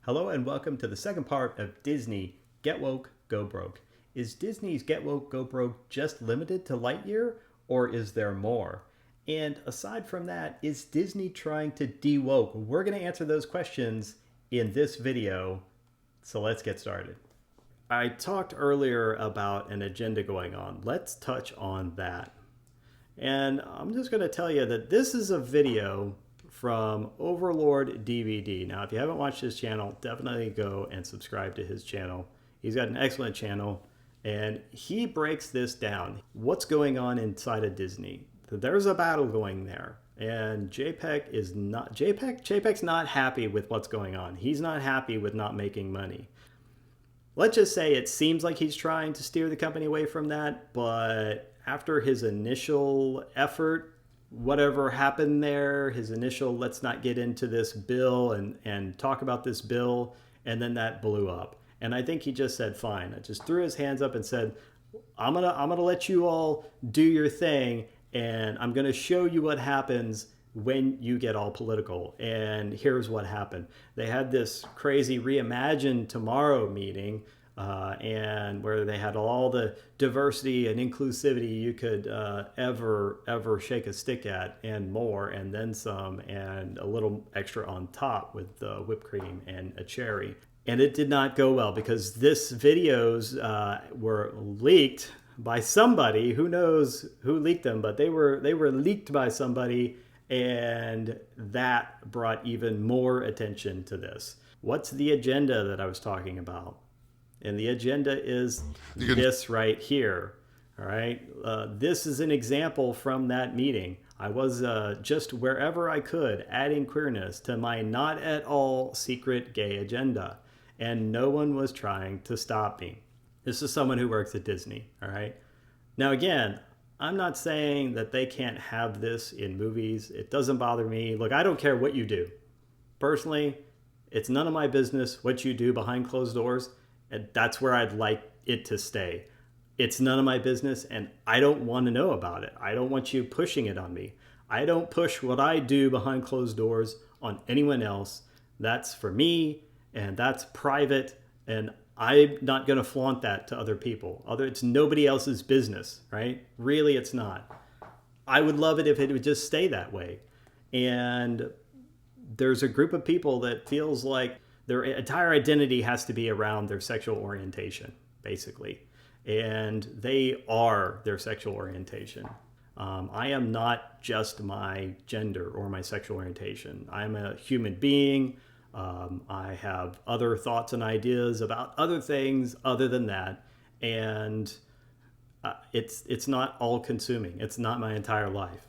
Hello and welcome to the second part of Disney Get Woke, Go Broke. Is Disney's Get Woke, Go Broke just limited to Lightyear, or is there more? And aside from that, is Disney trying to de-woke? We're going to answer those questions in this video, so let's get started. I talked earlier about an agenda going on. Let's touch on that. And I'm just going to tell you that this is a video from Overlord DVD. Now, if you haven't watched his channel, definitely go and subscribe to his channel. He's got an excellent channel, and he breaks this down. What's going on inside of Disney? There's a battle going there, and Chapek's not happy with what's going on. He's not happy with not making money. Let's just say it seems like he's trying to steer the company away from that, but after his initial effort, whatever happened there, his initial let's not get into this bill and talk about this bill, and then that blew up. And I think he just said, fine. I just threw his hands up and said, I'm gonna let you all do your thing, and I'm gonna show you what happens when you get all political. And here's what happened. They had this crazy Reimagine Tomorrow meeting, and where they had all the diversity and inclusivity you could ever shake a stick at, and more, and then some, and a little extra on top with whipped cream and a cherry. And it did not go well because this videos were leaked by somebody. Who knows who leaked them, but they were leaked by somebody, and that brought even more attention to this. What's the agenda that I was talking about? And the agenda is this right here. All right. This is an example from that meeting. I was just wherever I could adding queerness to my not at all secret gay agenda. And no one was trying to stop me. This is someone who works at Disney. All right. Now, again, I'm not saying that they can't have this in movies. It doesn't bother me. Look, I don't care what you do. Personally, it's none of my business what you do behind closed doors. And that's where I'd like it to stay. It's none of my business, and I don't want to know about it. I don't want you pushing it on me. I don't push what I do behind closed doors on anyone else. That's for me, and that's private, and I'm not going to flaunt that to other people. It's nobody else's business, right? Really, it's not. I would love it if it would just stay that way. And there's a group of people that feels like their entire identity has to be around their sexual orientation, basically. And they are their sexual orientation. I am not just my gender or my sexual orientation. I'm a human being. I have other thoughts and ideas about other things other than that. And it's not all consuming. It's not my entire life.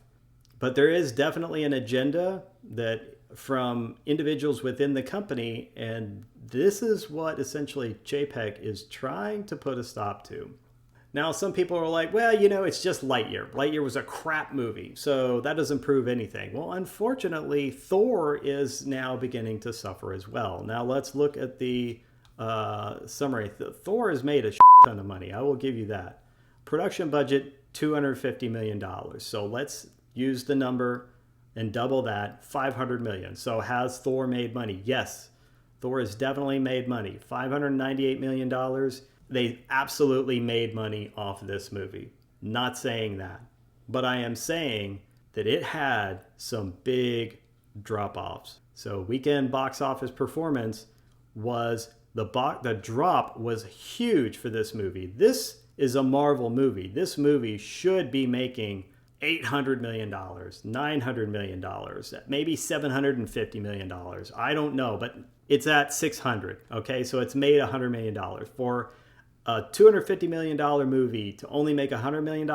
But there is definitely an agenda that from individuals within the company, and this is what essentially Chapek is trying to put a stop to. Now, some people are like, well, it's just Lightyear. Lightyear was a crap movie, so that doesn't prove anything. Well, unfortunately, Thor is now beginning to suffer as well. Now, let's look at the summary. Thor has made a ton of money. I will give you that. Production budget, $250 million. So let's use the number and double that, $500 million. So has Thor made money? Yes, Thor has definitely made money. $598 million. They absolutely made money off of this movie. Not saying that. But I am saying that it had some big drop-offs. So weekend box office performance was, the drop was huge for this movie. This is a Marvel movie. This movie should be making $800 million, $900 million, maybe $750 million. I don't know, but it's at 600. Okay, so it's made $100 million. For a $250 million movie to only make $100 million,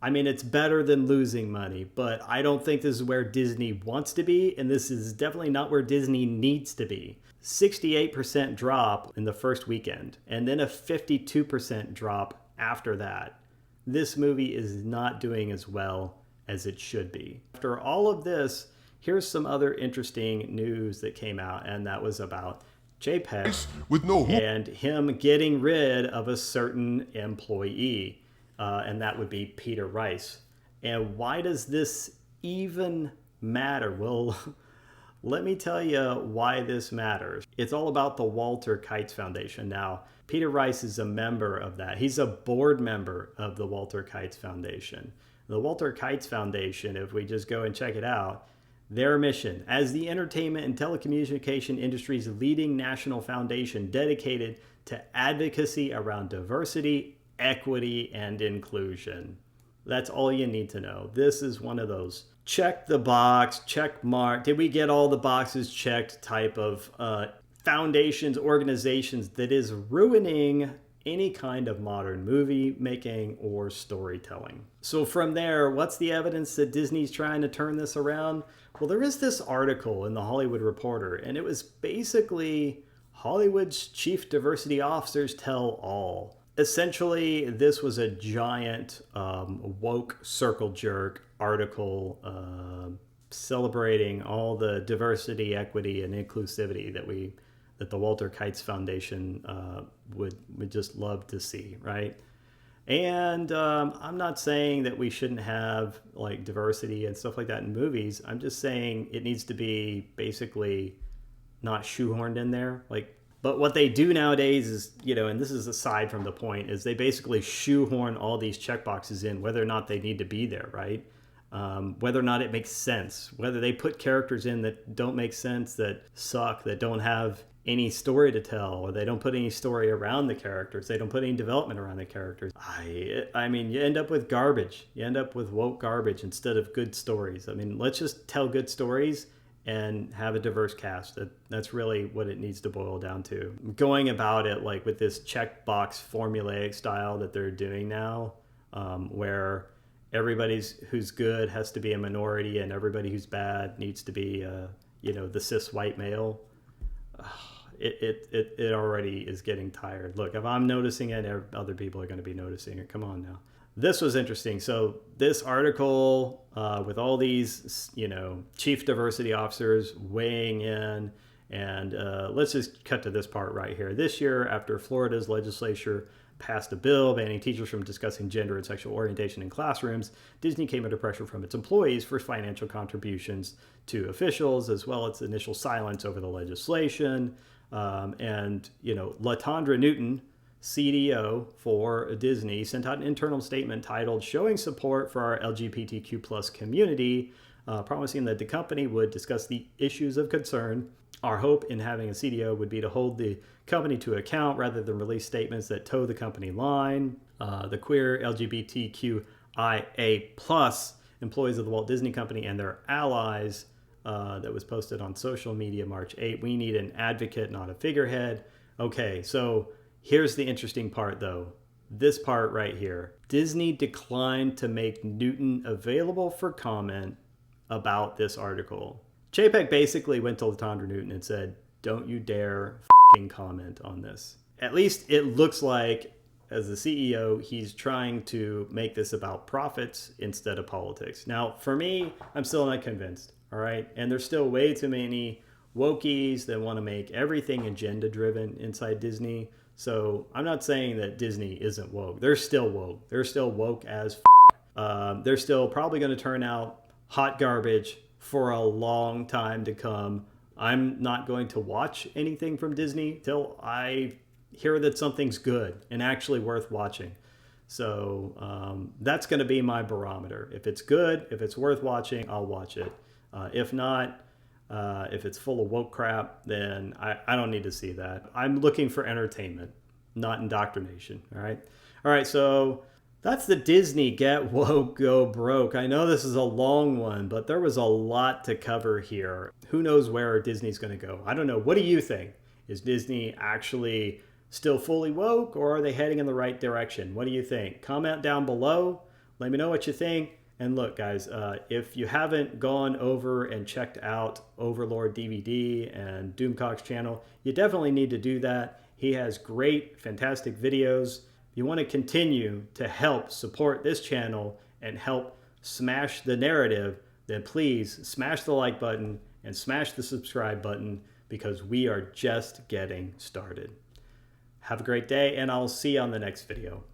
I mean, it's better than losing money, but I don't think this is where Disney wants to be, and this is definitely not where Disney needs to be. 68% drop in the first weekend, and then a 52% drop after that. This movie is not doing as well as it should be. After all of this, here's some other interesting news that came out, and that was about Chapek and him getting rid of a certain employee, and that would be Peter Rice. And why does this even matter? Well, Let me tell you why this matters. It's all about the Walter Kites Foundation. Now, Peter Rice is a member of that. He's a board member of the Walter Kites Foundation. The Walter Kites Foundation, if we just go and check it out, their mission as the entertainment and telecommunication industry's leading national foundation dedicated to advocacy around diversity, equity, and inclusion. That's all you need to know. This is one of those check the box, check mark, did we get all the boxes checked type of foundations, organizations that is ruining any kind of modern movie making or storytelling. So from there, what's the evidence that Disney's trying to turn this around? Well, there is this article in the Hollywood Reporter, and it was basically Hollywood's chief diversity officers tell all. Essentially, this was a giant woke circle jerk article celebrating all the diversity, equity, and inclusivity that the Walter Kites Foundation would just love to see, right? And I'm not saying that we shouldn't have like diversity and stuff like that in movies. I'm just saying it needs to be basically not shoehorned in there. But what they do nowadays is, and this is aside from the point, is they basically shoehorn all these checkboxes in, whether or not they need to be there, right? Whether or not it makes sense, whether they put characters in that don't make sense, that suck, that don't have any story to tell, or they don't put any story around the characters, they don't put any development around the characters. I mean, you end up with garbage. You end up with woke garbage instead of good stories. I mean, let's just tell good stories and have a diverse cast. That's really what it needs to boil down to. Going about it like with this checkbox formulaic style that they're doing now, where who's good has to be a minority and everybody who's bad needs to be, the cis white male. It already is getting tired. Look, if I'm noticing it, other people are going to be noticing it. Come on now. This was interesting. So this article with all these, chief diversity officers weighing in, and let's just cut to this part right here. This year, after Florida's legislature passed a bill banning teachers from discussing gender and sexual orientation in classrooms, Disney came under pressure from its employees for financial contributions to officials, as well as initial silence over the legislation. And Latondra Newton, CDO for Disney, sent out an internal statement titled "Showing Support for Our LGBTQ plus Community," promising that the company would discuss the issues of concern. Our hope in having a CDO would be to hold the company to account rather than release statements that toe the company line. The queer LGBTQIA plus employees of the Walt Disney Company and their allies, that was posted on social media March 8. We need an advocate, not a figurehead. Okay, so here's the interesting part though. This part right here. Disney declined to make Newton available for comment about this article. Chapek basically went to Latondra Newton and said, don't you dare f***ing comment on this. At least it looks like, as the CEO, he's trying to make this about profits instead of politics. Now, for me, I'm still not convinced, all right? And there's still way too many wokies that want to make everything agenda-driven inside Disney. So I'm not saying that Disney isn't woke. They're still woke. They're still woke as f***. They're still probably going to turn out hot garbage for a long time to come. I'm not going to watch anything from Disney till I hear that something's good and actually worth watching. So that's going to be my barometer. If it's good, if it's worth watching, I'll watch it. If not, if it's full of woke crap, then I don't need to see that. I'm looking for entertainment, not indoctrination. All right. So that's the Disney Get Woke, Go Broke. I know this is a long one, but there was a lot to cover here. Who knows where Disney's going to go? I don't know. What do you think? Is Disney actually still fully woke, or are they heading in the right direction? What do you think? Comment down below. Let me know what you think. And look, guys, if you haven't gone over and checked out Overlord DVD and Doomcock's channel, you definitely need to do that. He has great, fantastic videos. If you want to continue to help support this channel and help smash the narrative, then please smash the like button and smash the subscribe button, because we are just getting started. Have a great day, and I'll see you on the next video.